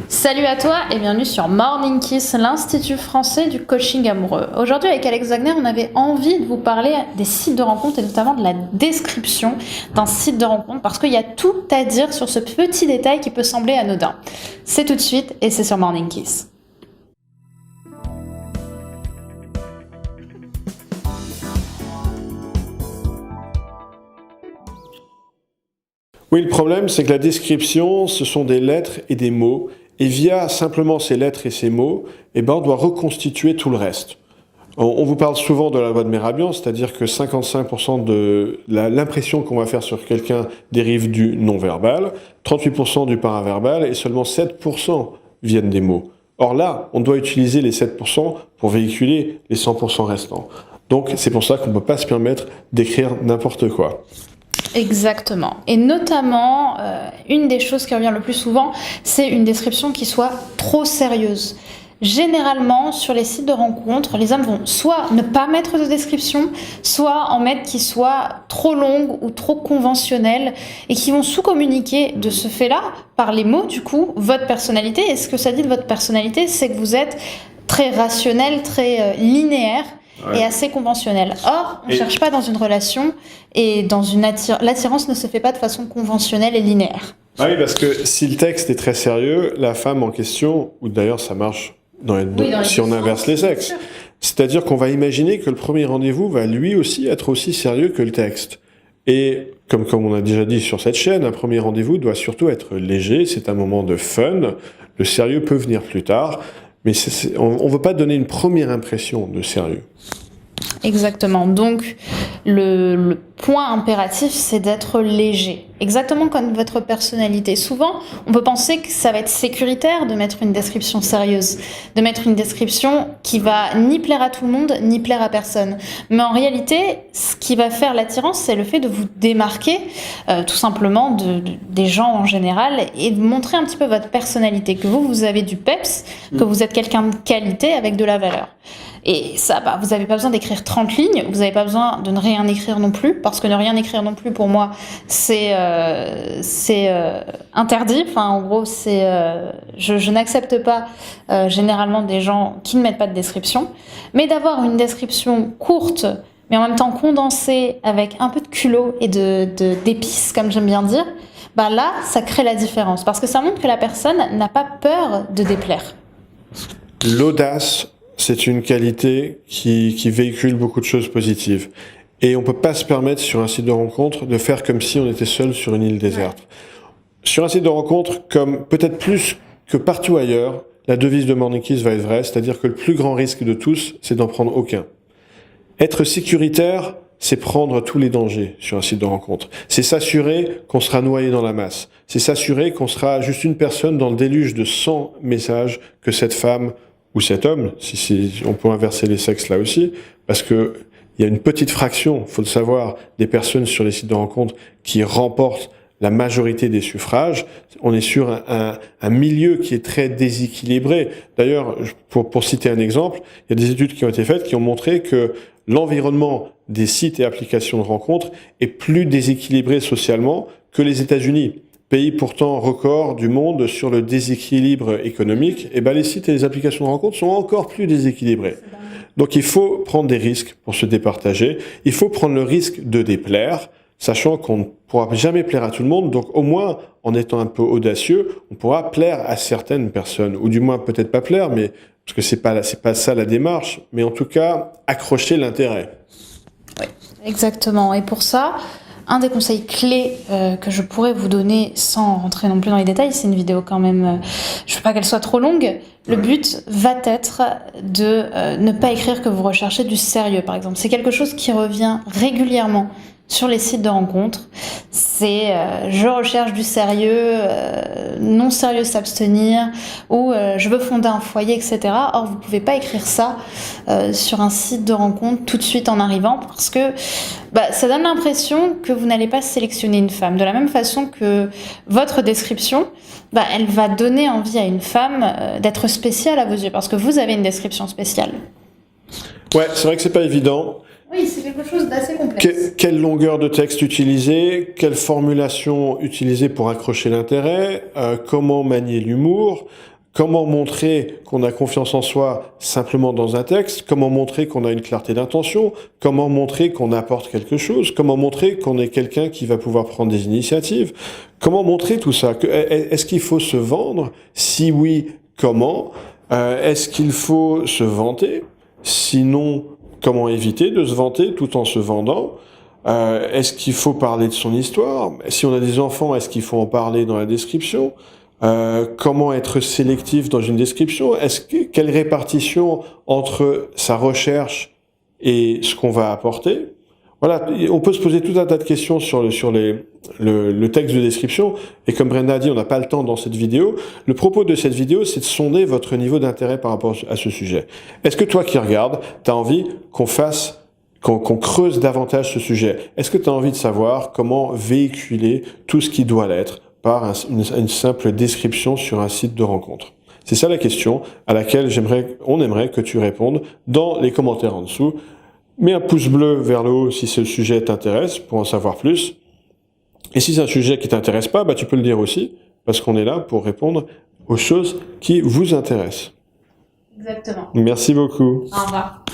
Salut à toi et bienvenue sur Morning Kiss, l'Institut français du coaching amoureux. Aujourd'hui avec Alex Wagner, on avait envie de vous parler des sites de rencontres et notamment de la description d'un site de rencontre parce qu'il y a tout à dire sur ce petit détail qui peut sembler anodin. C'est tout de suite et c'est sur Morning Kiss. Oui, le problème, c'est que la description, ce sont des lettres et des mots. Et via simplement ces lettres et ces mots, on doit reconstituer tout le reste. On vous parle souvent de la loi de Mehrabian, c'est-à-dire que 55% de l'impression qu'on va faire sur quelqu'un dérive du non-verbal, 38% du paraverbal et seulement 7% viennent des mots. Or là, on doit utiliser les 7% pour véhiculer les 100% restants. Donc c'est pour ça qu'on ne peut pas se permettre d'écrire n'importe quoi. Exactement. Et notamment, une des choses qui revient le plus souvent, c'est une description qui soit trop sérieuse. Généralement, sur les sites de rencontres, les hommes vont soit ne pas mettre de description, soit en mettre qui soit trop longue ou trop conventionnelle et qui vont sous-communiquer de ce fait-là, par les mots, du coup, votre personnalité. Et ce que ça dit de votre personnalité, c'est que vous êtes très rationnel, très linéaire. Ouais. Et assez conventionnel. Or, on ne cherche pas dans une relation et l'attirance ne se fait pas de façon conventionnelle et linéaire. Ah oui, parce que si le texte est très sérieux, la femme en question, ou d'ailleurs ça marche si on inverse les sexes, c'est-à-dire qu'on va imaginer que le premier rendez-vous va lui aussi être aussi sérieux que le texte. Et comme on a déjà dit sur cette chaîne, un premier rendez-vous doit surtout être léger, c'est un moment de fun, le sérieux peut venir plus tard. Mais on ne veut pas donner une première impression de sérieux. Exactement. Donc, le point impératif, c'est d'être léger. Exactement comme votre personnalité. Souvent, on peut penser que ça va être sécuritaire de mettre une description sérieuse, de mettre une description qui va ni plaire à tout le monde, ni plaire à personne. Mais en réalité, ce qui va faire l'attirance, c'est le fait de vous démarquer, tout simplement, des gens en général, et de montrer un petit peu votre personnalité, que vous avez du peps, que vous êtes quelqu'un de qualité avec de la valeur. Et ça, vous n'avez pas besoin d'écrire 30 lignes, vous n'avez pas besoin de ne rien écrire non plus, parce que ne rien écrire non plus, pour moi, c'est interdit. Enfin, en gros, je n'accepte pas généralement des gens qui ne mettent pas de description. Mais d'avoir une description courte, mais en même temps condensée, avec un peu de culot et d'épices, comme j'aime bien dire, là, ça crée la différence. Parce que ça montre que la personne n'a pas peur de déplaire. L'audace, c'est une qualité qui véhicule beaucoup de choses positives. Et on ne peut pas se permettre sur un site de rencontre de faire comme si on était seul sur une île déserte. Ouais. Sur un site de rencontre, comme peut-être plus que partout ailleurs, la devise de Morning Kiss va être vraie, c'est-à-dire que le plus grand risque de tous, c'est d'en prendre aucun. Être sécuritaire, c'est prendre tous les dangers sur un site de rencontre. C'est s'assurer qu'on sera noyé dans la masse. C'est s'assurer qu'on sera juste une personne dans le déluge de 100 messages que cette femme ou cet homme, si on peut inverser les sexes là aussi, parce que il y a une petite fraction, faut le savoir, des personnes sur les sites de rencontres qui remportent la majorité des suffrages. On est sur un milieu qui est très déséquilibré. D'ailleurs, pour citer un exemple, il y a des études qui ont été faites qui ont montré que l'environnement des sites et applications de rencontres est plus déséquilibré socialement que les États-Unis. Pays pourtant record du monde sur le déséquilibre économique, et les sites et les applications de rencontres sont encore plus déséquilibrés. Donc il faut prendre des risques pour se départager, il faut prendre le risque de déplaire, sachant qu'on ne pourra jamais plaire à tout le monde, donc au moins en étant un peu audacieux, on pourra plaire à certaines personnes, ou du moins peut-être pas plaire, mais parce que c'est pas ça la démarche, mais en tout cas accrocher l'intérêt. Oui, exactement. Et pour ça, un des conseils clés que je pourrais vous donner sans rentrer non plus dans les détails, c'est une vidéo quand même, je veux pas qu'elle soit trop longue, le but va être de ne pas écrire que vous recherchez du sérieux, par exemple. C'est quelque chose qui revient régulièrement sur les sites de rencontres. C'est je recherche du sérieux, non sérieux s'abstenir, ou je veux fonder un foyer, etc. Or, vous pouvez pas écrire ça sur un site de rencontre tout de suite en arrivant, parce que ça donne l'impression que vous n'allez pas sélectionner une femme. De la même façon que votre description, elle va donner envie à une femme d'être spéciale à vos yeux, parce que vous avez une description spéciale. Ouais, c'est vrai que c'est pas évident. Oui, c'est quelque chose d'assez complexe. Quelle longueur de texte utiliser, quelle formulation utiliser pour accrocher l'intérêt, comment manier l'humour, comment montrer qu'on a confiance en soi simplement dans un texte, comment montrer qu'on a une clarté d'intention, comment montrer qu'on apporte quelque chose, comment montrer qu'on est quelqu'un qui va pouvoir prendre des initiatives, comment montrer tout ça. Est-ce qu'il faut se vendre? Si oui, comment? Est-ce qu'il faut se vanter? Sinon, comment éviter de se vanter tout en se vendant? Est-ce qu'il faut parler de son histoire? Si on a des enfants, est-ce qu'il faut en parler dans la description? Comment être sélectif dans une description? Quelle répartition entre sa recherche et ce qu'on va apporter? Voilà, on peut se poser tout un tas de questions sur le texte de description, et comme Brenda a dit, on n'a pas le temps dans cette vidéo. Le propos de cette vidéo, c'est de sonder votre niveau d'intérêt par rapport à ce sujet. Est-ce que toi qui regardes, tu as envie qu'on creuse davantage ce sujet? Est-ce que tu as envie de savoir comment véhiculer tout ce qui doit l'être par une simple description sur un site de rencontre? C'est ça la question à laquelle on aimerait que tu répondes dans les commentaires en dessous. Mets un pouce bleu vers le haut si ce sujet t'intéresse pour en savoir plus. Et si c'est un sujet qui t'intéresse pas, tu peux le dire aussi, parce qu'on est là pour répondre aux choses qui vous intéressent. Exactement. Merci beaucoup. Au revoir.